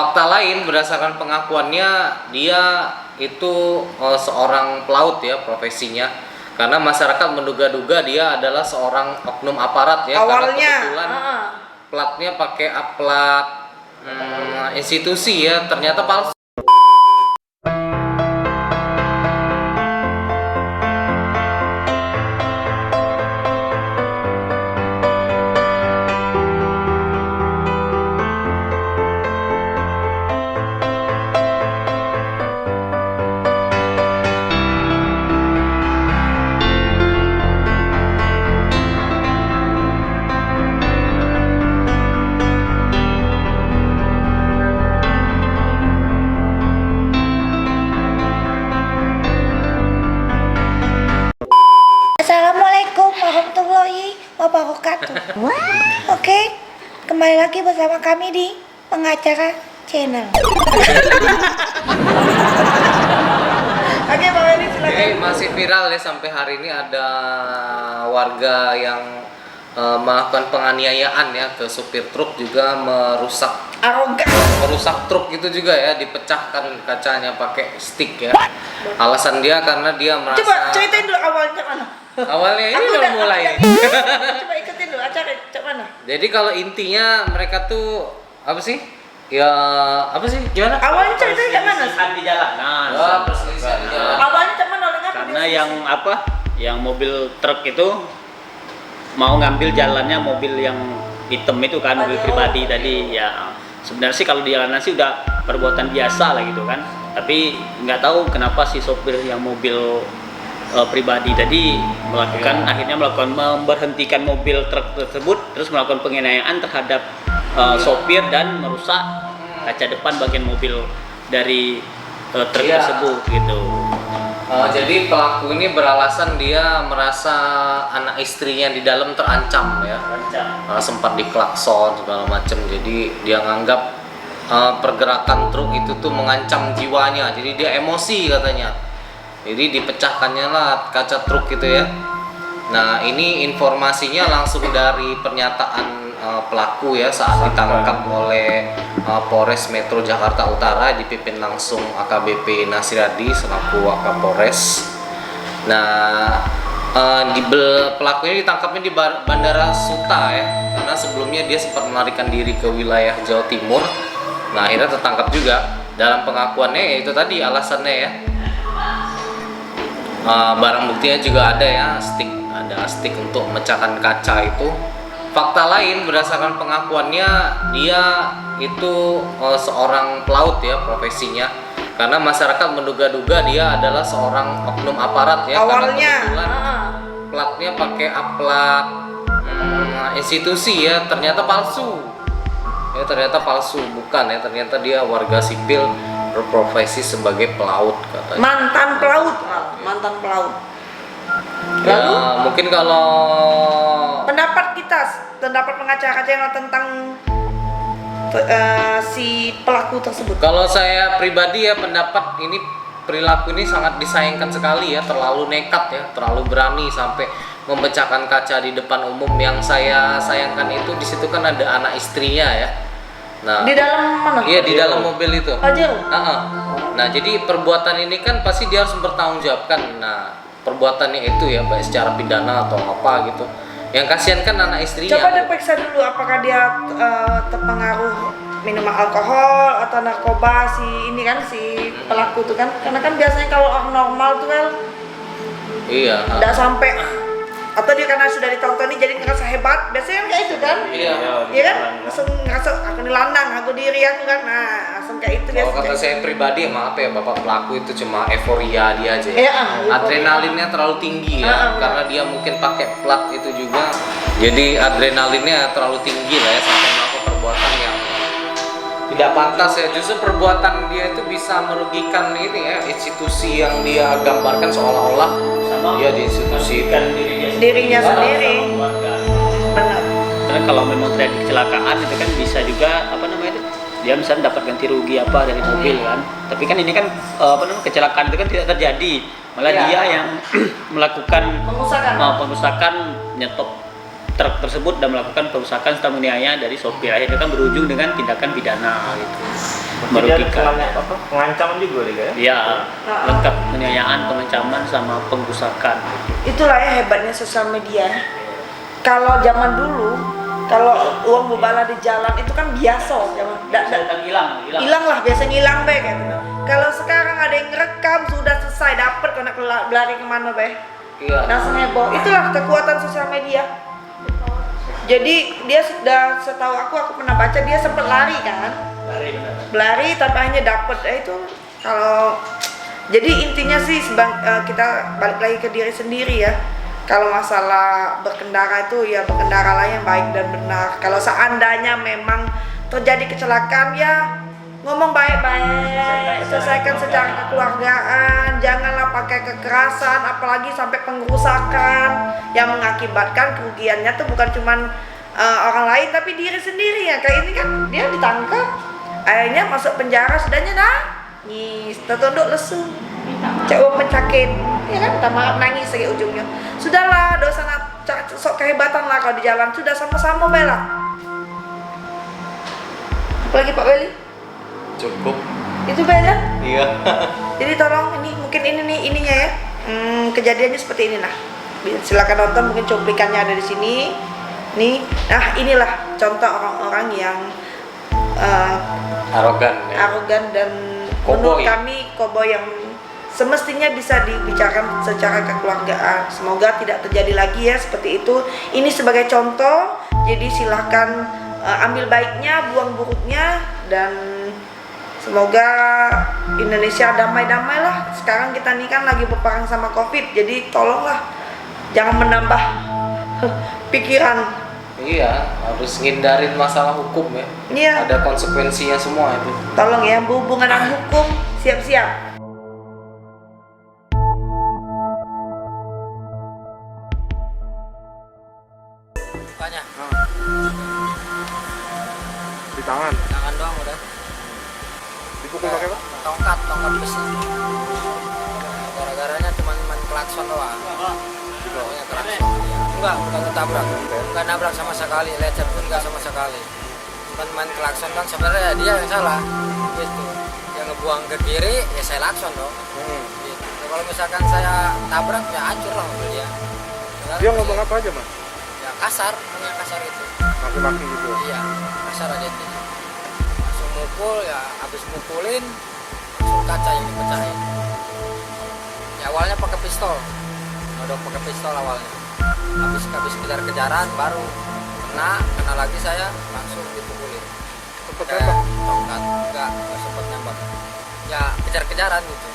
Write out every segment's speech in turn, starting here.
fakta lain berdasarkan pengakuannya dia itu seorang pelaut ya profesinya. Karena masyarakat menduga-duga dia adalah seorang oknum aparat ya. Awalnya. Karena kebetulan platnya pakai plat institusi ya, ternyata palsu. Assalamualaikum warahmatullahi wabarakatuh. Oke, kembali lagi bersama kami di Pengacara Channel. Oke, Pak Wendy silakan. Oke, masih viral ya sampai hari ini ada warga yang melakukan penganiayaan ya ke supir truk, juga merusak truk itu juga ya, dipecahkan kacanya pakai stick ya. Alasan dia karena dia merasa. Coba ceritain dulu awalnya mana? Awalnya ini udah mulai. Coba ikutin dulu acara cak mana? Jadi kalau intinya mereka tuh apa sih? Ya apa sih? Gimana? Awalnya ceritanya cak mana? Perselisihan di jalanan. Perselisihan di jalan. Awalnya cak mana? Karena yang mobil truk itu mau ngambil jalannya mobil yang hitam itu kan, mobil pribadi tadi ya. Sebenarnya sih kalau di jalanan sih udah perbuatan biasa lah gitu kan. Tapi nggak tahu kenapa si sopir yang mobil pribadi tadi akhirnya melakukan memberhentikan mobil truk tersebut, terus melakukan penganiayaan terhadap sopir dan merusak kaca depan bagian mobil dari truk tersebut gitu. Jadi pelaku ini beralasan dia merasa anak istrinya di dalam terancam ya. Sempat diklakson segala macam. Jadi dia nganggap pergerakan truk itu tuh mengancam jiwanya. Jadi dia emosi katanya. Jadi dipecahkannya lah kaca truk gitu ya. Nah ini informasinya langsung dari pernyataan pelaku ya saat ditangkap oleh Polres Metro Jakarta Utara, dipimpin langsung AKBP Nasiradi selaku Wakapolres. Nah pelaku ini ditangkapnya di Bandara Suta ya, karena sebelumnya dia sempat melarikan diri ke wilayah Jawa Timur. Nah akhirnya tertangkap juga. Dalam pengakuannya yaitu tadi alasannya ya. Barang buktinya juga ada ya, ada stick untuk memecahkan kaca itu. Fakta lain berdasarkan pengakuannya dia itu seorang pelaut ya profesinya. Karena masyarakat menduga-duga dia adalah seorang oknum aparat ya. Awalnya. Karena kebetulan platnya pakai plat institusi ya, ternyata palsu. Ya ternyata palsu, bukan ya, ternyata dia warga sipil berprofesi sebagai pelaut katanya. Mantan pelaut. Ya, mungkin kalau pendapat pengacara channel tentang si pelaku tersebut. Kalau saya pribadi ya, pendapat ini perilaku ini sangat disayangkan sekali ya, terlalu nekat ya, terlalu berani sampai memecahkan kaca di depan umum. Yang saya sayangkan itu di situ kan ada anak istrinya ya. Nah, di dalam mana? Iya, di dalam mobil itu. Nah, jadi perbuatan ini kan pasti dia harus mempertanggungjawabkan. Nah, perbuatannya itu ya, baik secara pidana atau apa gitu. Yang kasihan kan anak istrinya. Coba diperiksa dulu apakah dia terpengaruh minuman alkohol atau narkoba si pelaku tuh kan. Karena kan biasanya kalau orang normal tuh kan nggak sampai, atau dia karena sudah ditonton jadi ngerasa hebat, biasanya kayak itu kan. Iya kan, langsung ngerasa aku ini landang, aku diri aku kan. Nah, langsung kayak itu biasanya. Kalau kata saya pribadi, maaf ya bapak pelaku itu cuma euforia dia aja ya. Adrenalinnya terlalu tinggi ya, karena dia mungkin pakai plat itu juga. Jadi adrenalinnya terlalu tinggi lah ya, sampai melakukan perbuatan yang tidak pantas ya. Justru perbuatan dia itu bisa merugikan ini ya, institusi yang dia gambarkan seolah-olah dia di institusi dirinya sendiri. Benar. Karena kalau memang terjadi kecelakaan itu kan bisa juga dia misalnya dapat ganti rugi apa dari mobil kan. Tapi kan ini kan kecelakaan itu kan tidak terjadi, malah dia yang melakukan pengerusakan, nyetop truk tersebut dan melakukan perusakan serta menganiaya dari sopir. Akhirnya kan berujung dengan tindakan pidana gitu. merugikan. apa? Pengancaman juga deh kan? Ya, lengkap penganiayaan, pengancaman sama pengrusakan. Itulah ya hebatnya sosial media. Kalau zaman dulu, kalau uang bubala di jalan itu kan biasa, hilang lah, biasa ngilang be kan. Kalau sekarang ada yang ngerekam sudah selesai dapat kena lari kemana be? Iya. Langsung heboh. Itulah kekuatan sosial media. Jadi dia sudah, setahu aku pernah baca dia sempat lari kan? Lari tapi hanya dapat itu kalau jadi intinya sih kita balik lagi ke diri sendiri ya. Kalau masalah berkendara itu ya berkendaralah yang baik dan benar. Kalau seandainya memang terjadi kecelakaan ya ngomong baik-baik, selesaikan secara kekeluargaan, janganlah pakai kekerasan, apalagi sampai pengrusakan yang mengakibatkan kerugiannya tuh bukan cuman orang lain tapi diri sendiri ya. Kayak ini kan dia ditangkap, akhirnya masuk penjara, sudahnya nangis, tertunduk lesu, cewek pencakit, ya kan, minta maaf nangis lagi ujungnya. Sudahlah, dosa sok kehebatan lah kalau di jalan, sudah sama-sama bela. Apalagi Pak Weli? Cukup. Itu bela? Iya. Jadi tolong ini mungkin ini nih ininya ya, kejadiannya seperti ini nah. Silakan nonton, mungkin cuplikannya ada di sini. Nih, nah inilah contoh orang-orang yang arogan dan menurut kami koboi yang semestinya bisa dibicarakan secara kekeluargaan. Semoga tidak terjadi lagi ya seperti itu. Ini sebagai contoh, jadi silahkan ambil baiknya, buang buruknya, dan semoga Indonesia damai-damai lah. Sekarang kita nih kan lagi berperang sama COVID, jadi tolonglah jangan menambah pikiran. Iya, harus ngindarin masalah hukum ya. Iya. Ada konsekuensinya semua itu. Tolong ya, berhubungan dengan hukum, siap-siap. Banyak. Di tangan. Tangan doang udah. Dipukul pakai apa? Tongkat besi. Gara-garanya cuma main klakson doang. Pokoknya klakson. Enggak ketabrak. Enggak nabrak sama sekali, lecet pun enggak sama sekali. Cuma main klakson kan sebenarnya dia yang salah. Gitu. Yang ngebuang ke kiri, ya saya klakson dong. Gitu. Ya, kalau misalkan saya tabrak ya hancur lah mobil dia. Dia ngomong apa aja, Mas? Ya kasar, ngomongnya kasar itu. Maki-maki gitu. Iya, kasar aja itu. Langsung mukul ya, habis mukulin langsung kaca yang dipecahin. Ya awalnya pakai pistol, nodong pakai pistol awalnya. Habis kejar-kejaran baru kena lagi saya langsung dipukulin. Sempet nembak? Tongkat, enggak sempet nembak. Ya kejar-kejaran gitu.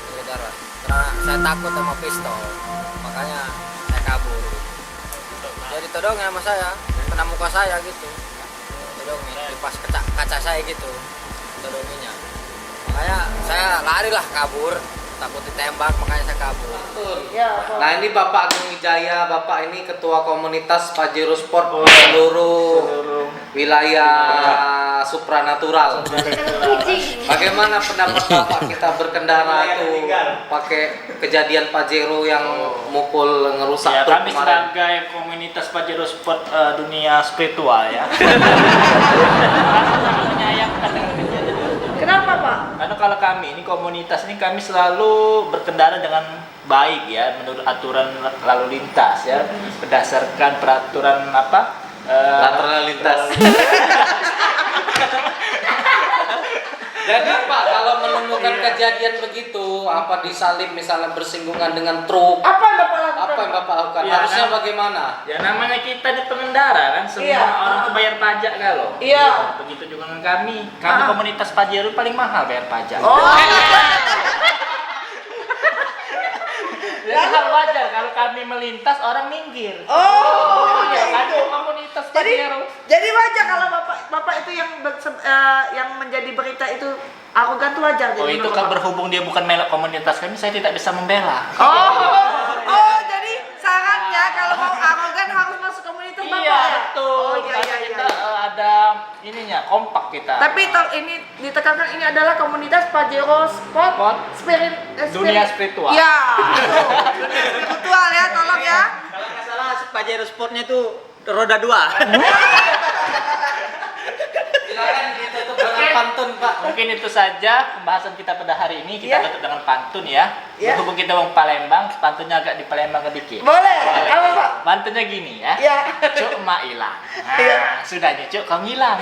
Kejar-kejaran. Karena saya takut sama pistol, makanya saya kabur. Jadi todongnya sama saya, kena muka saya gitu. Todongnya di pas kaca saya gitu. Todonginya. Makanya saya lari lah kabur, takut ditembak makanya saya kabur. Nah ini Bapak Agung Wijaya, Bapak ini Ketua Komunitas Pajero Sport seluruh wilayah supranatural. Bagaimana pendapat Bapak kita berkendara itu pakai kejadian Pajero yang mukul ngerusak Ya, truk kami kemarin? sebagai komunitas Pajero Sport dunia spiritual ya. Menyayangkan dengan kejadian itu. Kenapa Pak? Karena kalau kami ini komunitas ini kami selalu berkendara dengan baik ya menurut aturan lalu lintas ya berdasarkan peraturan Peraturan lalu lintas. Jadi Pak, kalau menemukan kejadian begitu, apa disalip misalnya bersinggungan dengan truk, Apa yang Bapak lakukan? apa yang Bapak lakukan? Ya, Harusnya kan? bagaimana? Ya namanya kita di pengendara kan semua Iya. orang tuh bayar pajak kalau. Iya. Begitu juga dengan kami. Kami komunitas Pajero paling mahal bayar pajak. Oh. Jadi hal wajar kalau kami melintas orang minggir. Oh, ya, ya kan itu. komunitas Jadi Pajero. jadi wajar kalau Bapak itu yang menjadi berita itu arogan tuh wajar. Oh jadi itu menurut kan Bapak. berhubung dia bukan melek komunitas kami, saya tidak bisa membela. Oh, jadi sarannya kalau mau arogan harus masuk komunitas Bapak Iya ya? betul. Oh, iya, Karena iya, kita iya. ada ininya kompak kita. Tapi ini ditekankan ini adalah komunitas Pajero Sport Dunia spiritual. Ya. Dunia spiritual ya, tolong ya. Kalau nggak salah Pajero Sportnya itu roda 2. Silakan ditutup dengan pantun Pak. Mungkin itu saja pembahasan kita pada hari ini. Kita Ya. tutup dengan pantun ya. Ya. Berhubung kita orang Palembang, pantunnya agak di Palembang sedikit. Boleh. Apa Pak? Pantunnya gini ya. Ya. Cuk mak hilang. Iya. Nah, sudah cuk kau hilang.